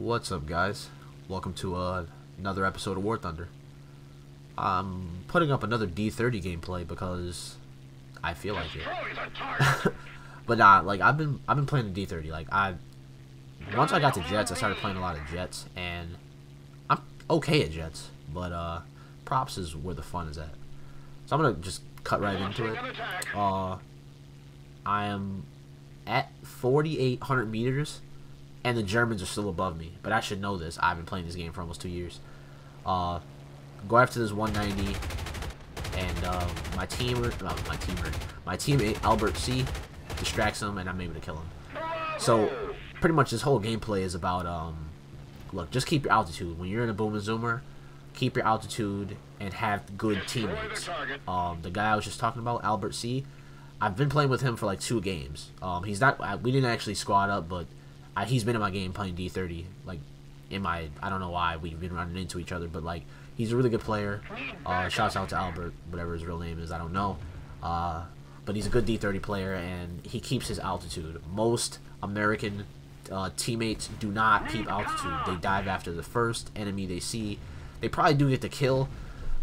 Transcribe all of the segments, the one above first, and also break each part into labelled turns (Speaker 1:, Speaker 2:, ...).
Speaker 1: What's up, guys? Welcome to another episode of War Thunder. I'm putting up another D-30 gameplay because I feel like it. But nah, like I've been playing the D-30. Like once I got to jets, I started playing a lot of jets, and I'm okay at jets. But props is where the fun is at. So I'm gonna just cut right into it. I am at 4,800 meters. And the Germans are still above me. But I should know this. I've been playing this game for almost 2 years. Go after this 190. And my teammate, Albert C, distracts him, and I'm able to kill him. So, pretty much this whole gameplay is about, look, just keep your altitude. When you're in a boom and zoomer, keep your altitude and have good teammates. The guy I was just talking about, Albert C, I've been playing with him for like 2 games. He's not, we didn't actually squad up, but he's been in my game playing D-30, like, I don't know why we've been running into each other, but, like, he's a really good player. Shouts out to Albert, whatever his real name is, I don't know. But he's a good D-30 player, and he keeps his altitude. Most American teammates do not keep altitude. They dive after the first enemy they see. They probably do get the kill,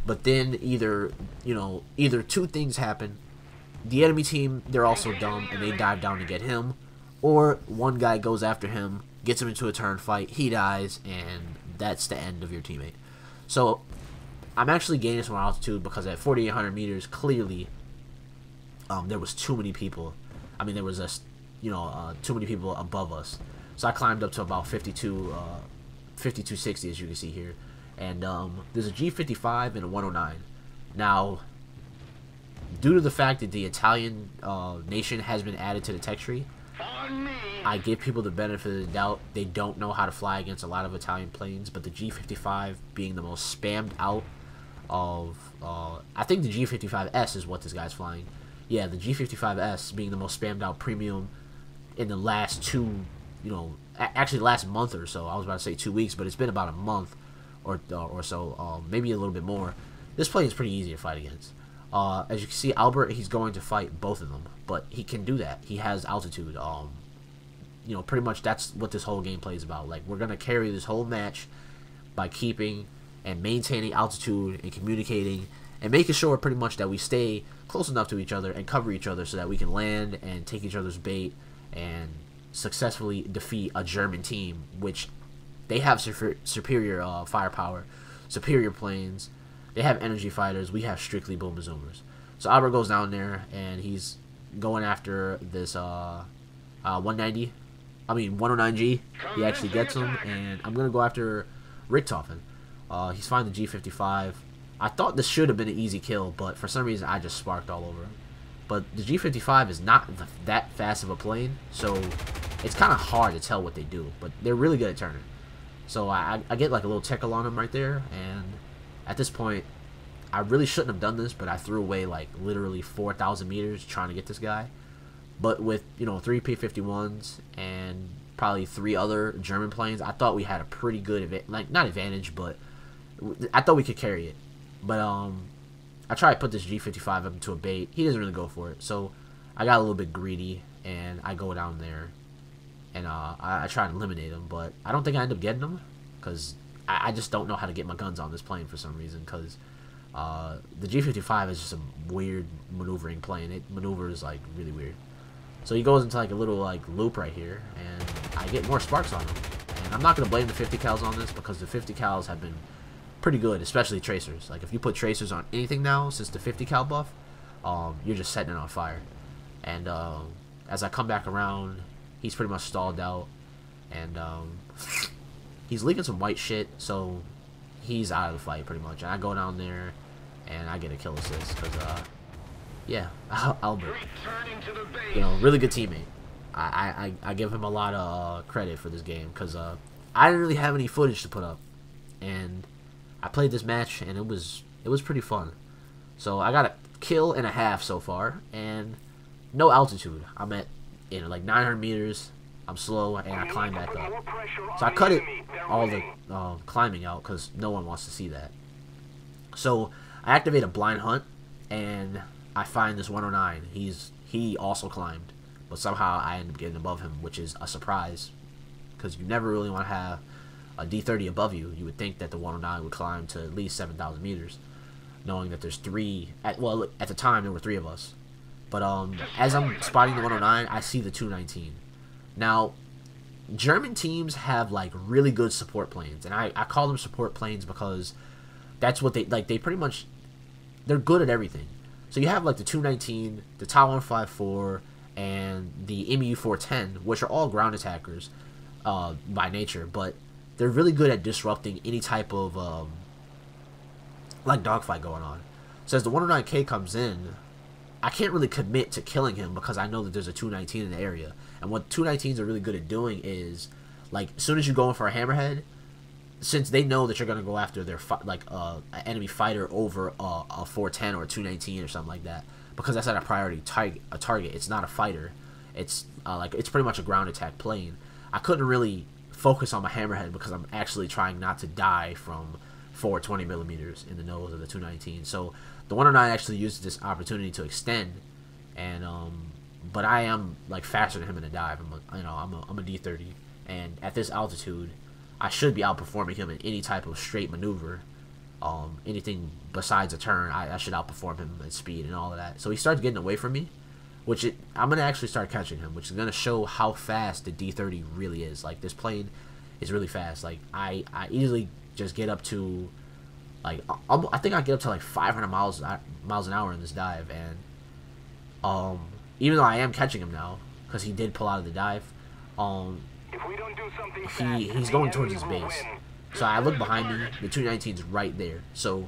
Speaker 1: but then either 2 things happen. The enemy team, they're also dumb, and they dive down to get him. Or one guy goes after him, gets him into a turn fight, he dies, and that's the end of your teammate. So, I'm actually gaining some altitude because at 4,800 meters, clearly, there was too many people. I mean, there was too many people above us. So I climbed up to about 5260, as you can see here. And there's a G-55 and a 109. Now, due to the fact that the Italian nation has been added to the tech tree, I give people the benefit of the doubt. They don't know how to fly against a lot of Italian planes, but the G-55 being the most spammed out of, I think the G-55S is what this guy's flying. Yeah, the G-55S being the most spammed out premium in the last actually last month or so. I was about to say 2 weeks, but it's been about a month or so, maybe a little bit more. This plane is pretty easy to fight against. As you can see, Albert, he's going to fight both of them, but he can do that. He has altitude. Pretty much that's what this whole gameplay is about. Like, we're going to carry this whole match by keeping and maintaining altitude and communicating and making sure pretty much that we stay close enough to each other and cover each other so that we can land and take each other's bait and successfully defeat a German team, which they have superior firepower, superior planes. They have energy fighters. We have strictly boom and zoomers. So Albert goes down there, and he's going after this 109G. He actually gets him, and I'm going to go after Richtofen. He's finding the G-55. I thought this should have been an easy kill, but for some reason I just sparked all over him. But the G-55 is not that fast of a plane, so it's kind of hard to tell what they do. But they're really good at turning. So I get like a little tickle on him right there, and at this point, I really shouldn't have done this, but I threw away like literally 4,000 meters trying to get this guy. But with 3 P-51s and probably 3 other German planes, I thought we had a pretty good not advantage, but I thought we could carry it. But I tried to put this G-55 up into a bait. He doesn't really go for it, so I got a little bit greedy, and I go down there, and I try and eliminate him, but I don't think I end up getting him because I just don't know how to get my guns on this plane for some reason, because the G-55 is just a weird maneuvering plane. It maneuvers like really weird. So he goes into like a little like loop right here, and I get more sparks on him. And I'm not going to blame the 50 cals on this because the 50 cals have been pretty good, especially tracers. Like if you put tracers on anything now since the 50 cal buff, you're just setting it on fire. And as I come back around, he's pretty much stalled out, and he's leaking some white shit, so he's out of the fight pretty much. And I go down there, and I get a kill assist because, yeah, Albert, really good teammate. I give him a lot of credit for this game because I didn't really have any footage to put up, and I played this match, and it was pretty fun. So I got a kill and a half so far, and no altitude. I'm at like 900 meters. I'm slow, and I climb back up. So I cut all the climbing out because no one wants to see that. So I activate a blind hunt, and I find this 109. He also climbed, but somehow I end up getting above him, which is a surprise because you never really want to have a D-30 above you, you would think that the 109 would climb to at least 7,000 meters, knowing that there's three. At the time there were three of us. But as I'm spotting the 109, I see the 219. Now, German teams have like really good support planes, and I call them support planes because that's what they like. They pretty much, they're good at everything. So you have like the 219, the Ta 154, and the MU 410, which are all ground attackers by nature, but they're really good at disrupting any type of like dogfight going on. So as the 109K comes in, I can't really commit to killing him because I know that there's a 219 in the area. And what 219s are really good at doing is, like, as soon as you go in for a hammerhead, since they know that you're going to go after their an enemy fighter over a 410 or a 219 or something like that, because that's not a priority target. It's not a fighter. It's it's pretty much a ground attack plane. I couldn't really focus on my hammerhead because I'm actually trying not to die from 420 millimeters in the nose of the 219. So the 109 actually uses this opportunity to extend, and but I am like faster than him in a dive. I'm a D-30, and at this altitude, I should be outperforming him in any type of straight maneuver. Anything besides a turn, I should outperform him in speed and all of that. So he starts getting away from me, I'm gonna actually start catching him, which is gonna show how fast the D-30 really is. Like, this plane is really fast. Like, I easily just get up to, like, I think I get up to like 500 miles an hour in this dive, and even though I am catching him now because he did pull out of the dive, he's going towards his base. So I look behind me, the 219's right there. So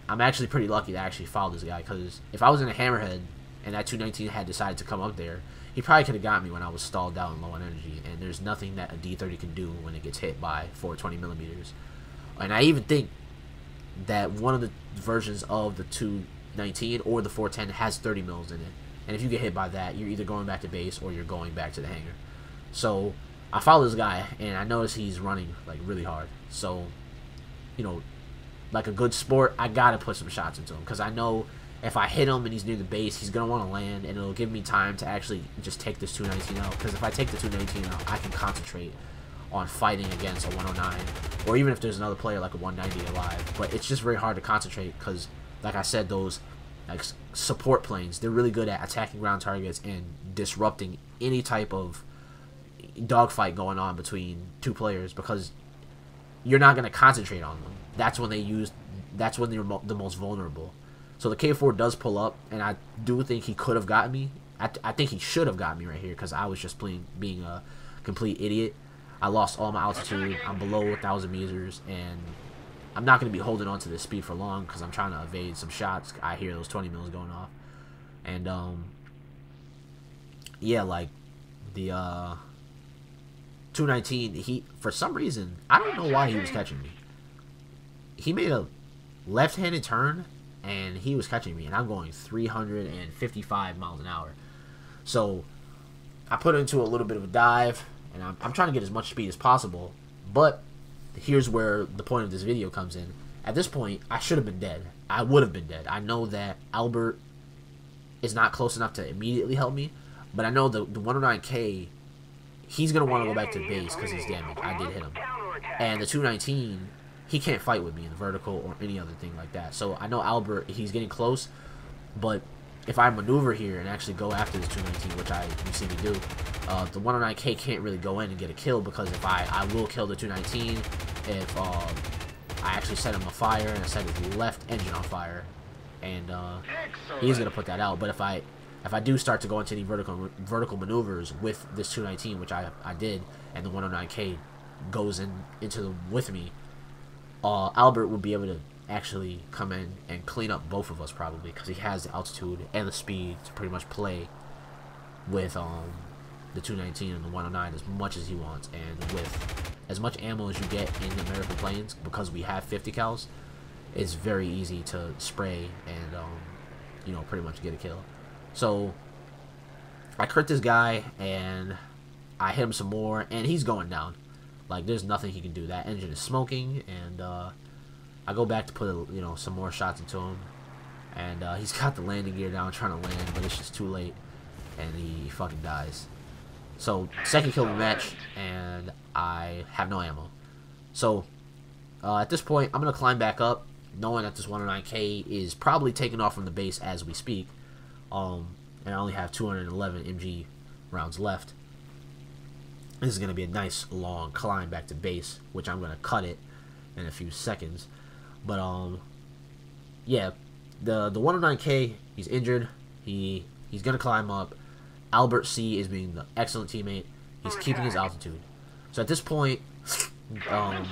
Speaker 1: I'm actually pretty lucky to actually follow this guy, because if I was in a hammerhead and that 219 had decided to come up there, he probably could have got me when I was stalled out and low on energy, and there's nothing that a D-30 can do when it gets hit by 420 millimeters. And I even think that one of the versions of the 219 or the 410 has 30 mils in it, and if you get hit by that, you're either going back to base or you're going back to the hangar. So I follow this guy, and I notice he's running like really hard. So, you know, like a good sport, I gotta put some shots into him, because I know if I hit him and he's near the base, he's gonna want to land, and it'll give me time to actually just take this 219 out. Because if I take the 219 out, I can concentrate on fighting against a 109, or even if there's another player like a 190 alive. But it's just very hard to concentrate because, like I said, those like support planes, they're really good at attacking ground targets and disrupting any type of dogfight going on between two players, because you're not going to concentrate on them. That's when they're the most vulnerable. So the K4 does pull up, and I do think he could have gotten me. I think he should have gotten me right here, because I was just being a complete idiot. I lost all my altitude. I'm below 1,000 meters, and I'm not going to be holding on to this speed for long because I'm trying to evade some shots. I hear those 20 mils going off. And, yeah, like, the 219, for some reason, I don't know why he was catching me. He made a left-handed turn, and he was catching me, and I'm going 355 miles an hour. So I put into a little bit of a dive, and I'm trying to get as much speed as possible. But here's where the point of this video comes in. At this point, I should have been dead. I would have been dead. I know that Albert is not close enough to immediately help me, but I know the 109K, he's going to want to go back to base because he's damaged. I did hit him. And the 219, he can't fight with me in the vertical or any other thing like that. So I know Albert, he's getting close, but if I maneuver here and actually go after this 219, which you see me do, the 109K can't really go in and get a kill, because if I will kill the 219 if I actually set him afire and I set his left engine on fire, and he's gonna put that out. But if I do start to go into any vertical maneuvers with this 219, which I did, and the 109K goes into with me, Albert would be able to actually come in and clean up both of us, probably, because he has the altitude and the speed to pretty much play with the 219 and the 109 as much as he wants. And with as much ammo as you get in American planes, because we have 50 cals, it's very easy to spray and you know, pretty much get a kill. So I crit this guy, and I hit him some more, and he's going down. Like, there's nothing he can do. That engine is smoking, and I go back to put some more shots into him, and he's got the landing gear down, trying to land, but it's just too late, and he fucking dies. So second kill of the match, and I have no ammo. So at this point, I'm gonna climb back up, knowing that this 109K is probably taking off from the base as we speak. And I only have 211 MG rounds left. This is gonna be a nice long climb back to base, which I'm gonna cut it in a few seconds. But yeah, the 109K, he's injured. He's gonna climb up. Albert C is being the excellent teammate. He's keeping his altitude. So at this point, I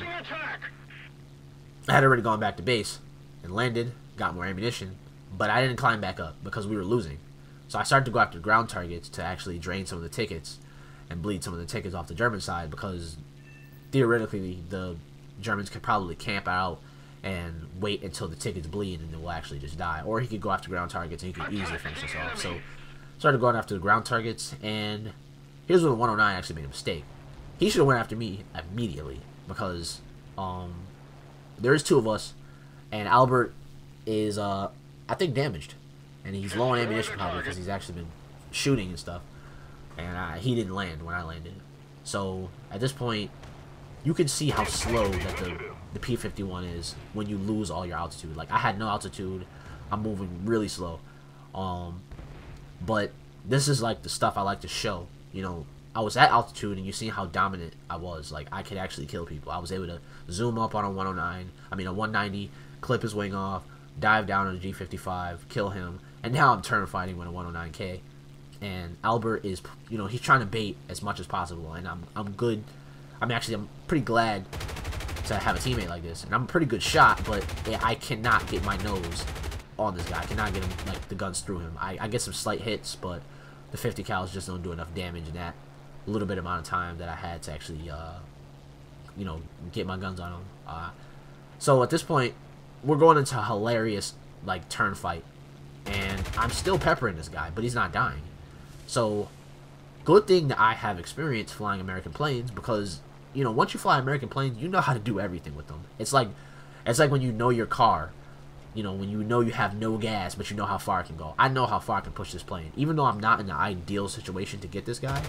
Speaker 1: had already gone back to base and landed, got more ammunition, but I didn't climb back up because we were losing. So I started to go after ground targets to actually drain some of the tickets and bleed some of the tickets off the German side, because theoretically the Germans could probably camp out and wait until the tickets bleed and then we'll actually just die. Or he could go after ground targets and he could easily finish us off. So started going after the ground targets, and here's where the 109 actually made a mistake. He should have went after me immediately, because there's two of us, and Albert is I think damaged, and he's low on ammunition probably because he's actually been shooting and stuff, and he didn't land when I landed. So at this point, you can see how slow that the P-51 is when you lose all your altitude. Like, I had no altitude, I'm moving really slow, but this is like the stuff I like to show. You know, I was at altitude and you see how dominant I was. Like, I could actually kill people. I was able to zoom up on a 190, clip his wing off, dive down on a G55, kill him, and now I'm turn fighting with a 109K. And Albert is, you know, he's trying to bait as much as possible, and I'm good. I'm pretty glad to have a teammate like this, and I'm a pretty good shot, but I cannot get my nose on this guy. I cannot get him, like, the guns through him. I get some slight hits, but the 50 cals just don't do enough damage in that little bit amount of time that I had to actually, you know, get my guns on him. So at this point, we're going into a hilarious, like, turn fight, and I'm still peppering this guy, but he's not dying. So good thing that I have experience flying American planes, because, you know, once you fly American planes, you know how to do everything with them. It's like when you know your car, you know, when you know you have no gas, but you know how far it can go. I know how far I can push this plane. Even though I'm not in the ideal situation to get this guy,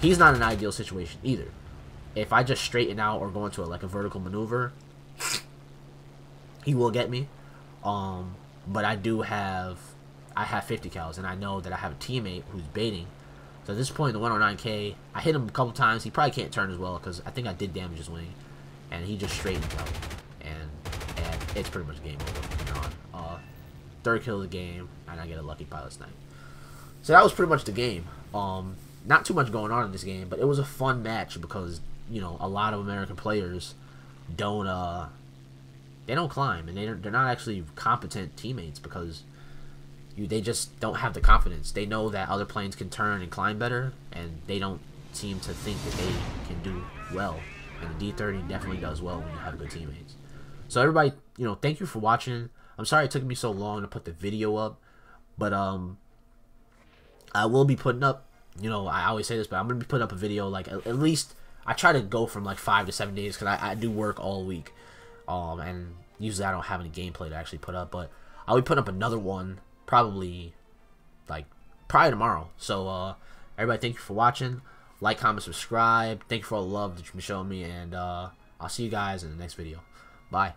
Speaker 1: he's not in an ideal situation either. If I just straighten out or go into a vertical maneuver, he will get me. But I have 50 cals, and I know that I have a teammate who's baiting. So at this point, the 109K, I hit him a couple times. He probably can't turn as well, because I think I did damage his wing, and he just straightens out, and it's pretty much game over from here on. Third kill of the game, and I get a lucky pilot snipe. So that was pretty much the game. Not too much going on in this game, but it was a fun match because, you know, a lot of American players don't climb, and they're not actually competent teammates, because they just don't have the confidence. They know that other planes can turn and climb better, and they don't seem to think that they can do well. And the D-30 definitely does well when you have good teammates. So everybody, you know, thank you for watching. I'm sorry it took me so long to put the video up, but I will be putting up, you know, I always say this, but I'm going to be putting up a video, like, at least, I try to go from, like, 5 to 7 days, because I do work all week, and usually I don't have any gameplay to actually put up, but I'll be putting up another one, probably tomorrow. So, everybody, thank you for watching. Like, comment, subscribe. Thank you for all the love that you've been showing me, and I'll see you guys in the next video. Bye.